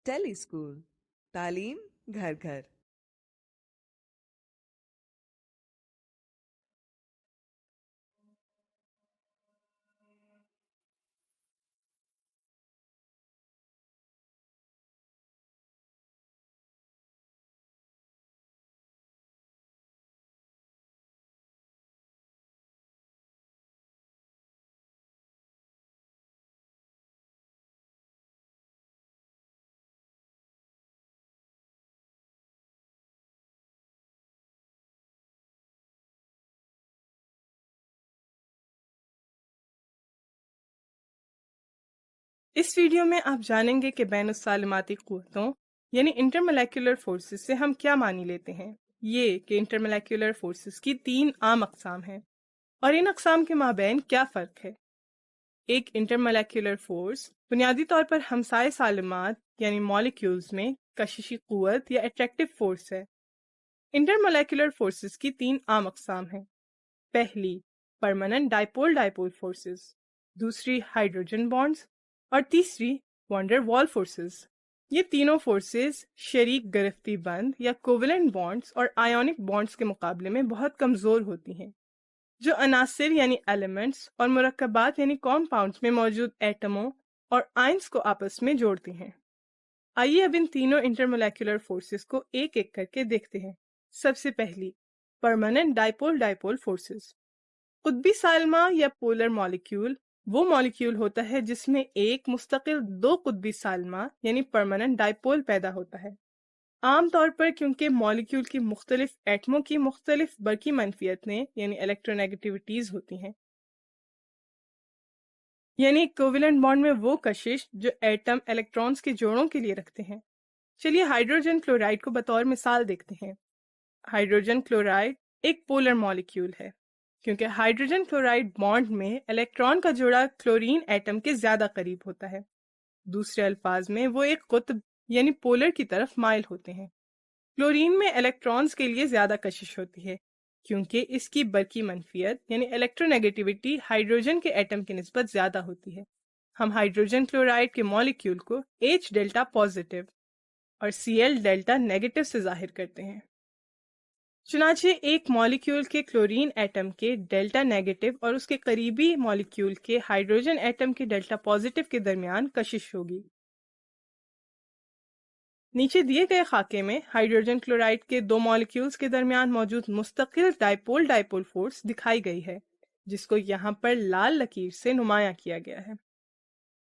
ٹیلی school تعلیم گھر گھر۔ اس ویڈیو میں آپ جانیں گے کہ بین السالماتی قوتوں یعنی انٹرمولیکولر فورسز سے ہم کیا معنی لیتے ہیں۔ یہ کہ انٹرمولیکولر فورسز کی 3 عام اقسام ہیں اور ان اقسام کے مابین کیا فرق ہے۔ ایک انٹرمولیکولر فورس بنیادی طور پر ہمسائے سالمات یعنی مالیکیولز میں کششی قوت یا اٹریکٹو فورس ہے۔ انٹرمولیکولر فورسز کی 3 عام اقسام ہیں۔ پہلی پرماننٹ ڈائپول ڈائپول فورسز، دوسری ہائیڈروجن بانڈز اور تیسری وانڈر وال فورسز۔ یہ تینوں فورسز شریک گرفتی بند یا کوولنٹ بانڈز اور آئیونک بانڈز کے مقابلے میں بہت کمزور ہوتی ہیں، جو عناصر یعنی ایلیمنٹس اور مرکبات یعنی کمپاؤنڈز میں موجود ایٹموں اور آئنز کو آپس میں جوڑتی ہیں۔ آئیے اب ان تینوں انٹرمولیکولر فورسز کو ایک ایک کر کے دیکھتے ہیں۔ سب سے پہلی پرماننٹ ڈائپول ڈائپول فورسز۔ قطبی سالمہ یا پولر مالیکیول وہ مالیکیول ہوتا ہے جس میں ایک مستقل 2 قطبی سالمہ یعنی پرماننٹ ڈائپول پیدا ہوتا ہے۔ عام طور پر کیونکہ مالیکیول کی مختلف ایٹموں کی مختلف برقی منفیتیں یعنی الیکٹرونیگیٹیوٹیز ہوتی ہیں، یعنی کوولنٹ بانڈ میں وہ کشش جو ایٹم الیکٹرانز کے جوڑوں کے لیے رکھتے ہیں۔ چلیے ہائیڈروجن کلورائڈ کو بطور مثال دیکھتے ہیں۔ ہائیڈروجن کلورائڈ ایک پولر مالیکیول ہے کیونکہ ہائیڈروجن کلورائڈ بانڈ میں الیکٹران کا جوڑا کلورین ایٹم کے زیادہ قریب ہوتا ہے۔ دوسرے الفاظ میں وہ ایک قطب یعنی پولر کی طرف مائل ہوتے ہیں۔ کلورین میں الیکٹرانز کے لیے زیادہ کشش ہوتی ہے کیونکہ اس کی برقی منفیت یعنی الیکٹرونیگیٹیوٹی ہائیڈروجن کے ایٹم کی نسبت زیادہ ہوتی ہے۔ ہم ہائیڈروجن کلورائڈ کے مالیکیول کو H ڈیلٹا پازیٹیو اور Cl ڈیلٹا نیگیٹو سے ظاہر کرتے ہیں۔ چنانچہ ایک مالیکیول کے کلورین ایٹم کے ڈیلٹا نیگیٹو اور اس کے قریبی مالیکیول کے ہائیڈروجن ایٹم کے ڈیلٹا پازیٹیو کے درمیان کشش ہوگی۔ نیچے دیے گئے خاکے میں ہائیڈروجن کلورائڈ کے 2 مالیکیولز کے درمیان موجود مستقل ڈائپول ڈائپول فورس دکھائی گئی ہے، جس کو یہاں پر لال لکیر سے نمایاں کیا گیا ہے۔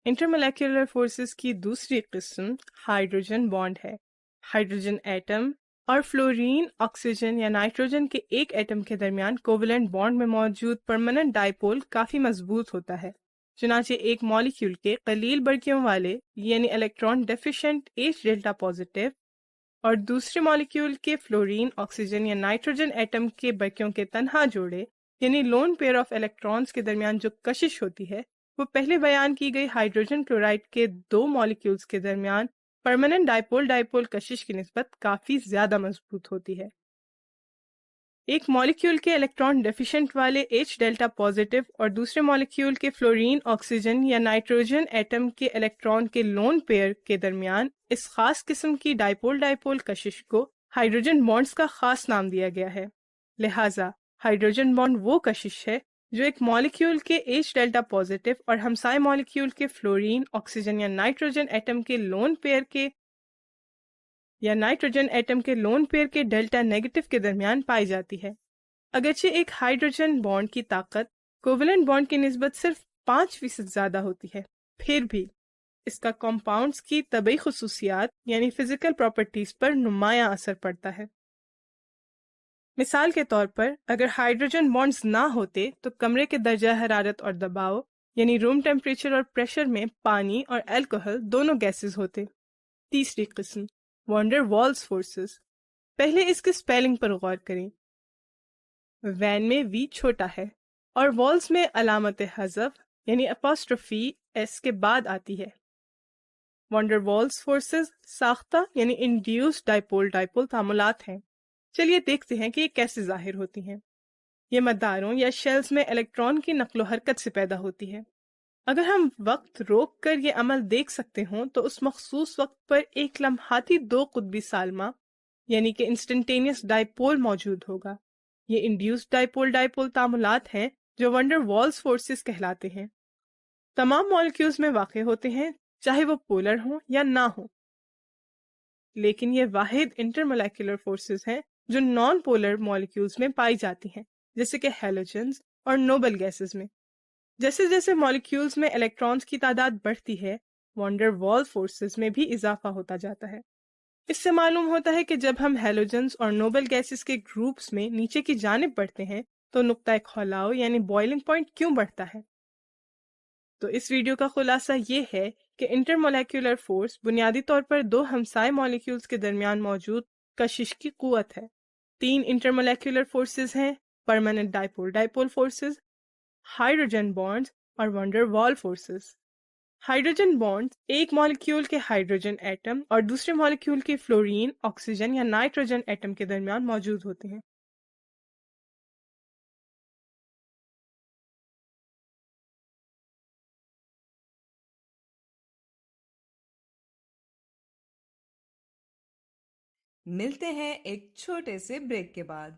انٹرمولیکولر فورسز کی دوسری قسم ہائیڈروجن بانڈ ہے۔ ہائیڈروجن ایٹم اور فلورین، آکسیجن یا نائٹروجن کے ایک ایٹم کے درمیان کوولنٹ بانڈ میں موجود پرماننٹ ڈائپول کافی مضبوط ہوتا ہے، چنانچہ ایک مالیکیول کے قلیل برقیوں والے یعنی electron deficient H delta positive اور دوسرے مالیکیول کے فلورین، آکسیجن یا نائٹروجن ایٹم کے برقیوں کے تنہا جوڑے یعنی لون پیئر آف الیکٹرانز کے درمیان جو کشش ہوتی ہے وہ پہلے بیان کی گئی ہائیڈروجن کلورائڈ کے 2 مالیکیولز کے درمیان پرماننٹ ڈائپول ڈائپول کشش کی نسبت کافی زیادہ مضبوط ہوتی ہے۔ ایک مالیکیول کے الیکٹران ڈیفیشنٹ والے H ڈیلٹا پازیٹیو اور دوسرے مالیکیول کے فلورین، آکسیجن یا نائٹروجن ایٹم کے الیکٹران کے لون پیئر کے درمیان اس خاص قسم کی ڈائپول ڈائپول کشش کو ہائیڈروجن بانڈز کا خاص نام دیا گیا ہے۔ لہٰذا ہائیڈروجن بانڈ وہ کشش ہے جو ایک مالیکیول کے H ڈیلٹا پازیٹیو اور ہمسائے مالیکیول کے فلورین، آکسیجن یا نائٹروجن ایٹم کے لون پیئر کے ڈیلٹا نیگیٹو کے درمیان پائی جاتی ہے۔ اگرچہ ایک ہائیڈروجن بانڈ کی طاقت کوولنٹ بانڈ کی نسبت صرف 5% زیادہ ہوتی ہے، پھر بھی اس کا کمپاؤنڈز کی طبعی خصوصیات یعنی فزیکل پراپرٹیز پر نمایاں اثر پڑتا ہے۔ مثال کے طور پر اگر ہائیڈروجن بانڈز نہ ہوتے تو کمرے کے درجہ حرارت اور دباؤ یعنی روم ٹیمپریچر اور پریشر میں پانی اور الکحل دونوں گیسز ہوتے۔ تیسری قسم وانڈر والز فورسز۔ پہلے اس کے سپیلنگ پر غور کریں۔ وین میں وی چھوٹا ہے اور والز میں علامت حذف یعنی اپاسٹروفی ایس کے بعد آتی ہے۔ وانڈر والز فورسز ساختہ یعنی انڈیوس ڈائپول ڈائپول تعاملات ہیں۔ چلیے دیکھتے ہیں کہ یہ کیسے ظاہر ہوتی ہیں۔ یہ مداروں یا شیلز میں الیکٹران کی نقل و حرکت سے پیدا ہوتی ہے۔ اگر ہم وقت روک کر یہ عمل دیکھ سکتے ہوں تو اس مخصوص وقت پر ایک لمحاتی دو قطبی سالمہ یعنی کہ انسٹنٹینیس ڈائپول موجود ہوگا۔ یہ انڈیوس ڈائپول تعاملات ہیں جو ونڈر والز فورسز کہلاتے ہیں۔ تمام مالیکیولز میں واقع ہوتے ہیں چاہے وہ پولر ہوں یا نہ ہوں، لیکن یہ واحد انٹر مولیکولر فورسز ہیں جو نان پولر مالیکیولز میں پائی جاتی ہیں، جیسے کہ ہیلوجنز اور نوبل گیسز میں۔ جیسے جیسے مالیکیولز میں الیکٹرانز کی تعداد بڑھتی ہے، وانڈر وال فورسز میں بھی اضافہ ہوتا جاتا ہے۔ اس سے معلوم ہوتا ہے کہ جب ہم ہیلوجنز اور نوبل گیسز کے گروپس میں نیچے کی جانب بڑھتے ہیں تو نقطہ کھولاؤ یعنی بوائلنگ پوائنٹ کیوں بڑھتا ہے۔ تو اس ویڈیو کا خلاصہ یہ ہے کہ انٹر مولیکولر فورس بنیادی طور پر دو ہمسائے مالیکیولز کے درمیان موجود کشش کی قوت ہے۔ تین انٹر مولیکولر فورسز ہیں: پرماننٹ ڈائپول فورسز، ہائیڈروجن بانڈز اور ونڈر وال فورسز۔ ہائیڈروجن بانڈز ایک مالیکیول کے ہائیڈروجن ایٹم اور دوسرے مالیکیول کے فلورین، آکسیجن یا نائٹروجن ایٹم کے درمیان موجود ہوتے ہیں۔ ملتے ہیں ایک چھوٹے سے بریک کے بعد۔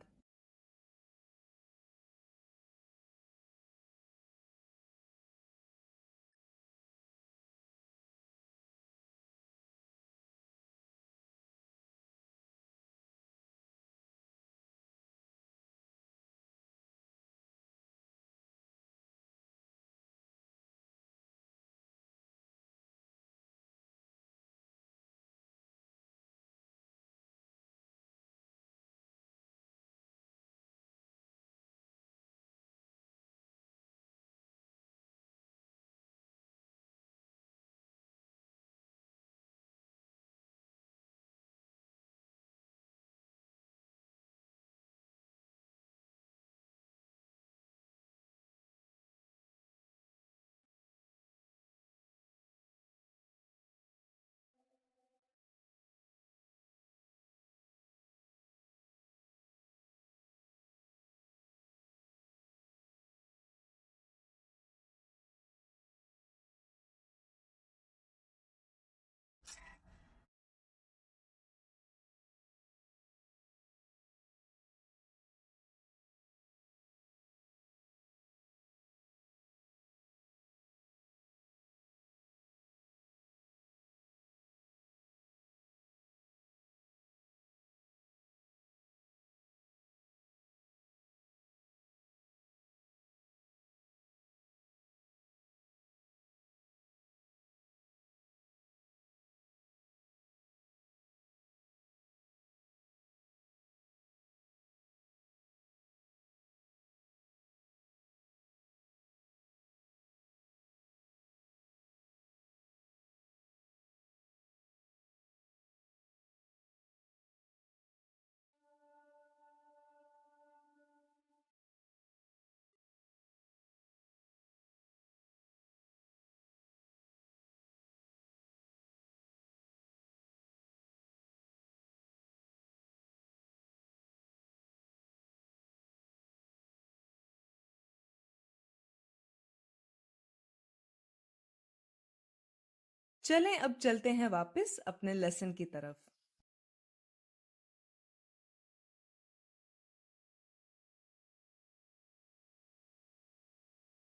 چلیں اب چلتے ہیں واپس اپنے لیسن کی طرف۔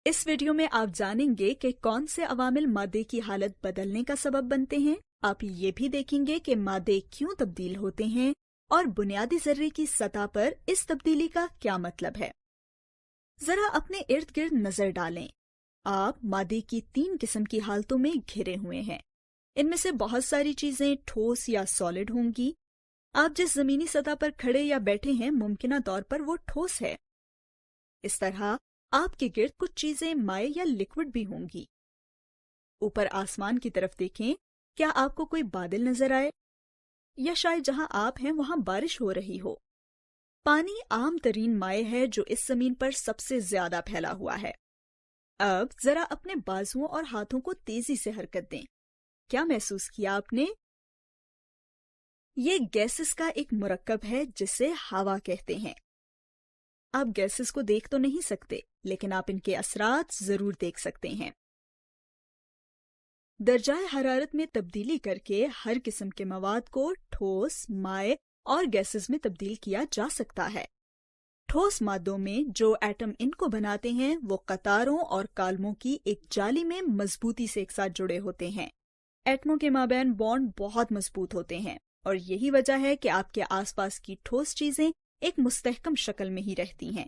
اس ویڈیو میں آپ جانیں گے کہ کون سے عوامل مادے کی حالت بدلنے کا سبب بنتے ہیں۔ آپ یہ بھی دیکھیں گے کہ مادے کیوں تبدیل ہوتے ہیں اور بنیادی ذرے کی سطح پر اس تبدیلی کا کیا مطلب ہے۔ ذرا اپنے ارد گرد نظر ڈالیں۔ آپ مادے کی 3 قسم کی حالتوں میں گھرے ہوئے ہیں۔ ان میں سے بہت ساری چیزیں ٹھوس یا سالڈ ہوں گی۔ آپ جس زمینی سطح پر کھڑے یا بیٹھے ہیں ممکنہ طور پر وہ ٹھوس ہے۔ اس طرح آپ کے گرد کچھ چیزیں مائع یا لکوڈ بھی ہوں گی۔ اوپر آسمان کی طرف دیکھیں، کیا آپ کو کوئی بادل نظر آئے؟ یا شاید جہاں آپ ہیں وہاں بارش ہو رہی ہو۔ پانی عام ترین مائع ہے جو اس زمین پر سب سے زیادہ پھیلا ہوا ہے۔ اب ذرا اپنے بازوؤں اور ہاتھوں کو تیزی سے حرکت دیں۔ کیا محسوس کیا آپ نے؟ یہ گیسز کا ایک مرکب ہے جسے ہوا کہتے ہیں۔ آپ گیسز کو دیکھ تو نہیں سکتے، لیکن آپ ان کے اثرات ضرور دیکھ سکتے ہیں۔ درجۂ حرارت میں تبدیلی کر کے ہر قسم کے مواد کو ٹھوس، مائع اور گیسز میں تبدیل کیا جا سکتا ہے۔ ٹھوس مادوں میں جو ایٹم ان کو بناتے ہیں وہ قطاروں اور کالموں کی ایک جالی میں مضبوطی سے ایک ساتھ جڑے ہوتے ہیں۔ ایٹموں کے مابین بانڈ بہت مضبوط ہوتے ہیں اور یہی وجہ ہے کہ آپ کے آس پاس کی ٹھوس چیزیں ایک مستحکم شکل میں ہی رہتی ہیں۔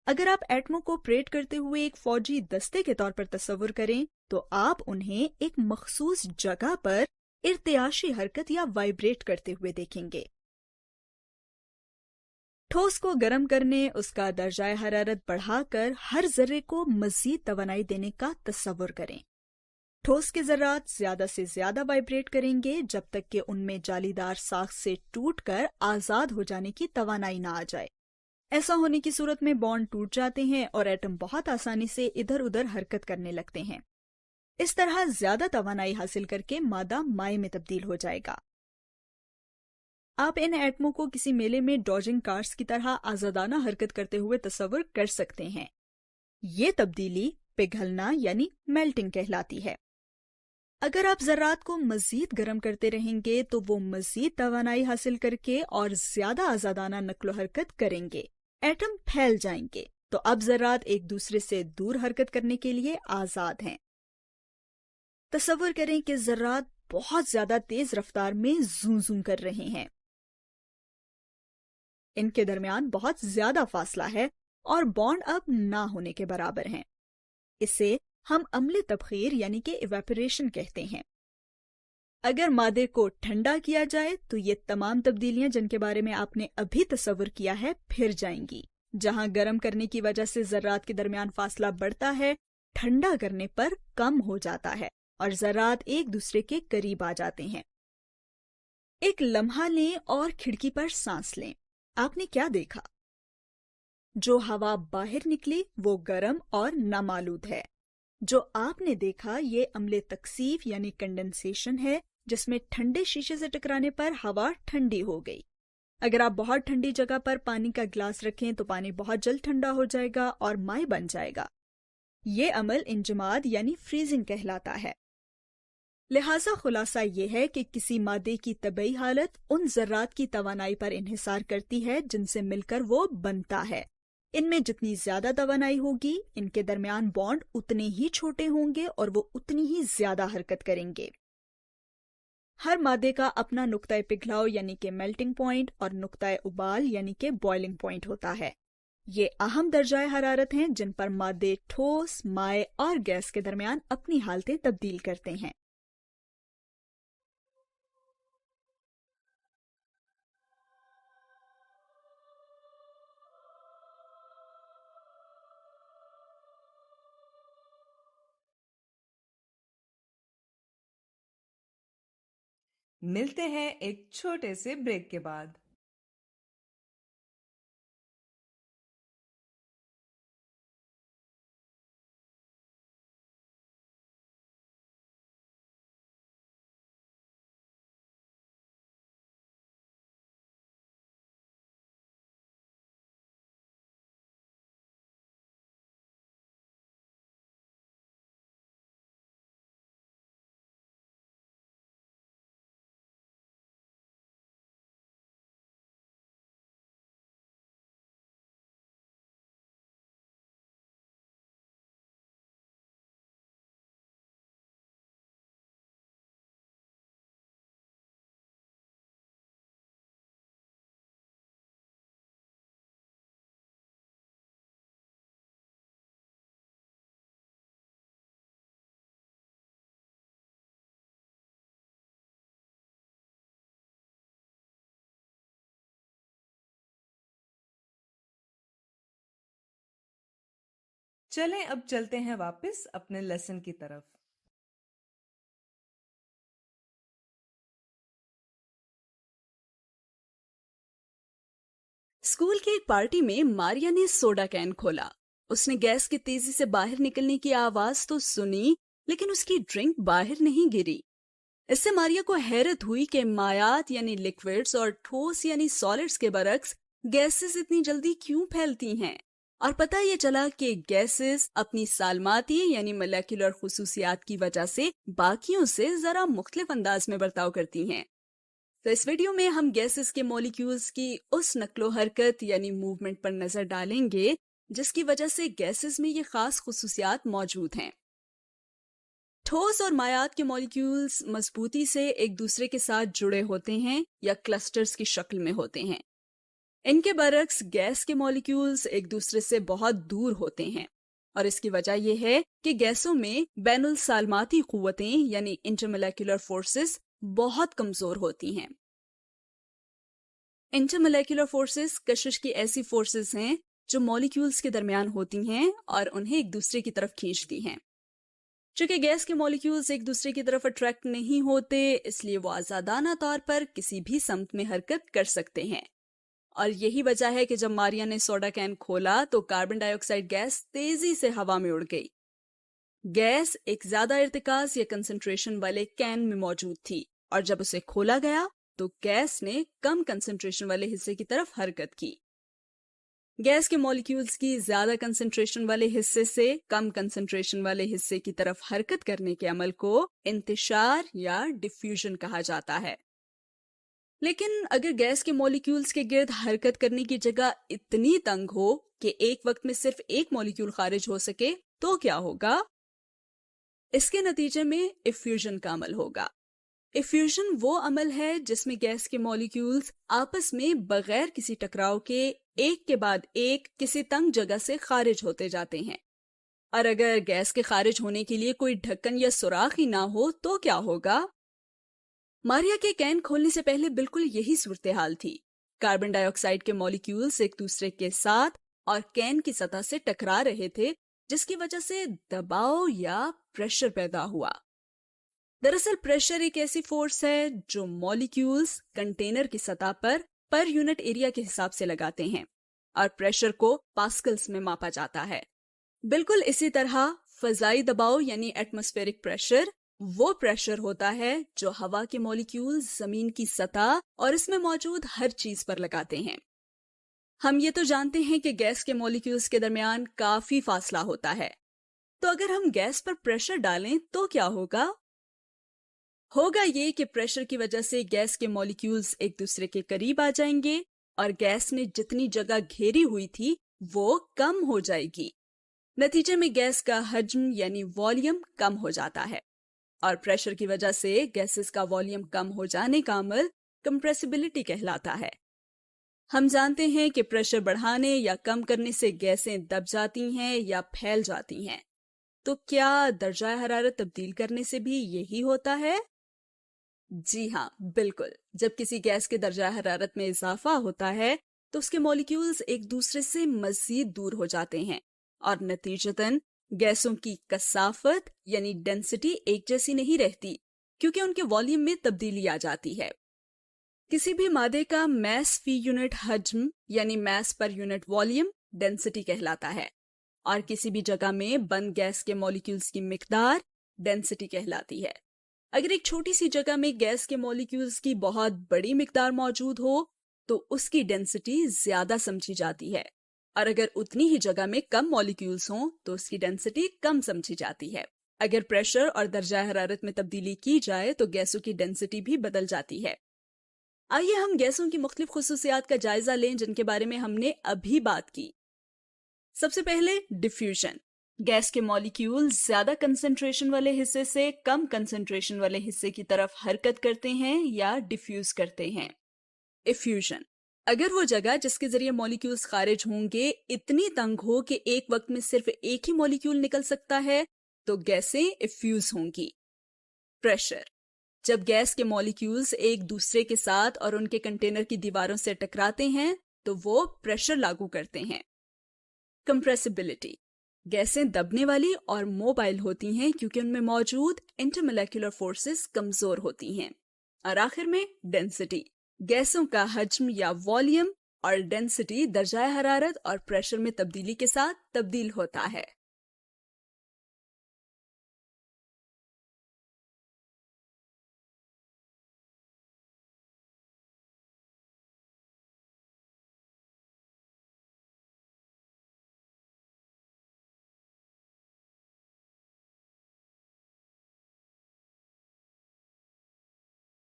اگر آپ ایٹموں کو پریڈ کرتے ہوئے ایک فوجی دستے کے طور پر تصور کریں تو آپ انہیں ایک مخصوص جگہ پر ارتعاشی حرکت یا وائبریٹ کرتے ہوئے دیکھیں گے۔ ٹھوس کو گرم کرنے، اس کا درجۂ حرارت بڑھا کر ہر ذرے کو مزید توانائی دینے کا تصور کریں۔ ٹھوس کے ذرات زیادہ سے زیادہ وائبریٹ کریں گے جب تک کہ ان میں جالی دار ساخت سے ٹوٹ کر آزاد ہو جانے کی توانائی نہ آ جائے۔ ایسا ہونے کی صورت میں بانڈ ٹوٹ جاتے ہیں اور ایٹم بہت آسانی سے ادھر ادھر حرکت کرنے لگتے ہیں۔ اس طرح زیادہ توانائی حاصل کر کے مادہ مائع میں تبدیل ہو جائے گا۔ آپ ان ایٹموں کو کسی میلے میں ڈوجنگ کارس کی طرح آزادانہ حرکت کرتے ہوئے تصور کر سکتے ہیں۔ یہ تبدیلی پگھلنا یعنی میلٹنگ کہلاتی ہے۔ اگر آپ ذرات کو مزید گرم کرتے رہیں گے تو وہ مزید توانائی حاصل کر کے اور زیادہ آزادانہ نقل و حرکت کریں گے۔ ایٹم پھیل جائیں گے تو اب ذرات ایک دوسرے سے دور حرکت کرنے کے لیے آزاد ہیں۔ تصور کریں کہ ذرات بہت زیادہ تیز رفتار میں زوں زوں کر رہے ہیں۔ ان کے درمیان بہت زیادہ فاصلہ ہے اور بانڈ اب نہ ہونے کے برابر ہیں۔ اسے ہم عمل تبخیر یعنی کہ ایواپوریشن کہتے ہیں۔ اگر مادے کو ٹھنڈا کیا جائے تو یہ تمام تبدیلیاں جن کے بارے میں آپ نے ابھی تصور کیا ہے پھر جائیں گی۔ جہاں گرم کرنے کی وجہ سے ذرات کے درمیان فاصلہ بڑھتا ہے، ٹھنڈا کرنے پر کم ہو جاتا ہے اور ذرات ایک دوسرے کے قریب آ جاتے ہیں۔ ایک لمحہ لیں اور کھڑکی پر سانس لیں۔ آپ نے کیا دیکھا؟ جو ہوا باہر نکلی وہ گرم اور نامالود ہے۔ جو آپ نے دیکھا یہ عمل تکثیف یعنی کنڈنسیشن ہے، جس میں ٹھنڈے شیشے سے ٹکرانے پر ہوا ٹھنڈی ہو گئی۔ اگر آپ بہت ٹھنڈی جگہ پر پانی کا گلاس رکھیں تو پانی بہت جلد ٹھنڈا ہو جائے گا اور مائع بن جائے گا۔ یہ عمل انجماد یعنی فریزنگ کہلاتا ہے۔ لہٰذا خلاصہ یہ ہے کہ کسی مادے کی طبعی حالت ان ذرات کی توانائی پر انحصار کرتی ہے جن سے مل کر وہ بنتا ہے۔ ان میں جتنی زیادہ توانائی ہوگی، ان کے درمیان بانڈ اتنے ہی چھوٹے ہوں گے اور وہ اتنی ہی زیادہ حرکت کریں گے۔ ہر مادے کا اپنا نقطۂ پگھلاؤ یعنی کہ میلٹنگ پوائنٹ اور نقطۂ ابال یعنی کہ بوائلنگ پوائنٹ ہوتا ہے۔ یہ اہم درجۂ حرارت ہیں جن پر مادے ٹھوس، مائع اور گیس کے درمیان اپنی حالتیں تبدیل کرتے ہیں۔ ملتے ہیں ایک چھوٹے سے بریک کے بعد۔ چلیں اب چلتے ہیں واپس اپنے لیسن کی طرف۔ اسکول کی ایک پارٹی میں ماریا نے سوڈا کین کھولا۔ اس نے گیس کی تیزی سے باہر نکلنے کی آواز تو سنی، لیکن اس کی ڈرنک باہر نہیں گری۔ اس سے ماریا کو حیرت ہوئی کہ مائعات یعنی لیکوڈز اور ٹھوس یعنی سالڈز کے برعکس گیسز اتنی جلدی کیوں پھیلتی ہیں۔ اور پتہ یہ چلا کہ گیسز اپنی سالماتی یعنی ملیکولر خصوصیات کی وجہ سے باقیوں سے ذرا مختلف انداز میں برتاؤ کرتی ہیں۔ تو اس ویڈیو میں ہم گیسز کے مالیکیولز کی اس نقل و حرکت یعنی موومنٹ پر نظر ڈالیں گے جس کی وجہ سے گیسز میں یہ خاص خصوصیات موجود ہیں۔ ٹھوس اور مائعات کے مالیکیولز مضبوطی سے ایک دوسرے کے ساتھ جڑے ہوتے ہیں یا کلسٹرز کی شکل میں ہوتے ہیں۔ ان کے برعکس گیس کے مالیکیولز ایک دوسرے سے بہت دور ہوتے ہیں، اور اس کی وجہ یہ ہے کہ گیسوں میں بین السالماتی قوتیں یعنی انٹرمولیکولر فورسز بہت کمزور ہوتی ہیں۔ انٹرمولیکولر فورسز کشش کی ایسی فورسز ہیں جو مالیکیولز کے درمیان ہوتی ہیں اور انہیں ایک دوسرے کی طرف کھینچتی ہیں۔ چونکہ گیس کے مالیکیولز ایک دوسرے کی طرف اٹریکٹ نہیں ہوتے، اس لیے وہ آزادانہ طور پر کسی بھی سمت میں حرکت کر سکتے ہیں، اور یہی وجہ ہے کہ جب ماریا نے سوڈا کین کھولا تو کاربن ڈائی آکسائڈ گیس تیزی سے ہوا میں اڑ گئی۔ گیس ایک زیادہ ارتکاز یا کنسنٹریشن والے کین میں موجود تھی، اور جب اسے کھولا گیا تو گیس نے کم کنسنٹریشن والے حصے کی طرف حرکت کی۔ گیس کے مالیکیولز کی زیادہ کنسنٹریشن والے حصے سے کم کنسنٹریشن والے حصے کی طرف حرکت کرنے کے عمل کو انتشار یا ڈیفیوژن کہا جاتا ہے۔ لیکن اگر گیس کے مالیکیولز کے گرد حرکت کرنے کی جگہ اتنی تنگ ہو کہ ایک وقت میں صرف ایک مالیکیول خارج ہو سکے تو کیا ہوگا؟ اس کے نتیجے میں ایفیوژن کا عمل ہوگا۔ ایفیوژن وہ عمل ہے جس میں گیس کے مالیکیولز آپس میں بغیر کسی ٹکراؤ کے ایک کے بعد ایک کسی تنگ جگہ سے خارج ہوتے جاتے ہیں، اور اگر گیس کے خارج ہونے کے لیے کوئی ڈھکن یا سوراخ ہی نہ ہو تو کیا ہوگا؟ ماریا کے کین کھولنے سے پہلے بالکل یہی صورتحال تھی۔ کاربن ڈائی آکسائڈ کے مالیکیولز ایک دوسرے کے ساتھ اور کین کی سطح سے ٹکرا رہے تھے، جس کی وجہ سے دباؤ یا پریشر پیدا ہوا۔ دراصل پریشر ایک ایسی فورس ہے جو مالیکیولز کنٹینر کی سطح پر یونٹ ایریا کے حساب سے لگاتے ہیں، اور پریشر کو پاسکلز میں ماپا جاتا ہے۔ بالکل اسی طرح فضائی دباؤ یعنی ایٹماسفیرک پریشر وہ پریشر ہوتا ہے جو ہوا کے مالیکیولز زمین کی سطح اور اس میں موجود ہر چیز پر لگاتے ہیں۔ ہم یہ تو جانتے ہیں کہ گیس کے مالیکیولز کے درمیان کافی فاصلہ ہوتا ہے، تو اگر ہم گیس پر پریشر ڈالیں تو کیا ہوگا؟ ہوگا یہ کہ پریشر کی وجہ سے گیس کے مالیکیولز ایک دوسرے کے قریب آ جائیں گے، اور گیس نے جتنی جگہ گھیری ہوئی تھی وہ کم ہو جائے گی۔ نتیجے میں گیس کا حجم یعنی والیوم کم ہو جاتا ہے، اور پریشر کی وجہ سے گیسز کا والیوم کم ہو جانے کا عمل کمپریسیبلٹی کہلاتا ہے۔ ہم جانتے ہیں کہ پریشر بڑھانے یا کم کرنے سے گیسیں دب جاتی ہیں یا پھیل جاتی ہیں، تو کیا درجہ حرارت تبدیل کرنے سے بھی یہی ہوتا ہے؟ جی ہاں، بالکل۔ جب کسی گیس کے درجہ حرارت میں اضافہ ہوتا ہے تو اس کے مالیکیولز ایک دوسرے سے مزید دور ہو جاتے ہیں، اور نتیجتاً گیسوں کی کثافت یعنی ڈینسٹی ایک جیسی نہیں رہتی، کیونکہ ان کے والیوم میں تبدیلی آ جاتی ہے۔ کسی بھی مادے کا میس فی یونٹ حجم یعنی mass per unit volume density کہلاتا ہے، اور کسی بھی جگہ میں بند گیس کے مالیکیولز کی مقدار ڈینسٹی کہلاتی ہے۔ اگر ایک چھوٹی سی جگہ میں گیس کے مالیکیولز کی بہت بڑی مقدار موجود ہو تو اس کی ڈینسٹی زیادہ سمجھی جاتی ہے، اور اگر اتنی ہی جگہ میں کم مالیکیولز ہوں تو اس کی ڈینسٹی کم سمجھی جاتی ہے۔ اگر پریشر اور درجہ حرارت میں تبدیلی کی جائے تو گیسوں کی ڈینسٹی بھی بدل جاتی ہے۔ آئیے ہم گیسوں کی مختلف خصوصیات کا جائزہ لیں جن کے بارے میں ہم نے ابھی بات کی۔ سب سے پہلے ڈیفیوژن۔ گیس کے مالیکیول زیادہ کنسنٹریشن والے حصے سے کم کنسنٹریشن والے حصے کی طرف حرکت کرتے ہیں یا ڈیفیوز کرتے ہیں۔ ایفیوژن۔ اگر وہ جگہ جس کے ذریعے مالیکیولز خارج ہوں گے اتنی تنگ ہو کہ ایک وقت میں صرف ایک ہی مالیکیول نکل سکتا ہے تو گیسیں ایفیوز ہوں گی۔ پریشر۔ جب گیس کے مالیکیولز ایک دوسرے کے ساتھ اور ان کے کنٹینر کی دیواروں سے ٹکراتے ہیں تو وہ پریشر لاگو کرتے ہیں۔ کمپریسیبلٹی۔ گیسیں دبنے والی اور موبائل ہوتی ہیں کیونکہ ان میں موجود انٹرمولیکولر فورسز کمزور ہوتی ہیں۔ اور آخر میں ڈینسٹی۔ گیسوں کا حجم یا والیوم اور ڈینسٹی درجہ حرارت اور پریشر میں تبدیلی کے ساتھ تبدیل ہوتا ہے۔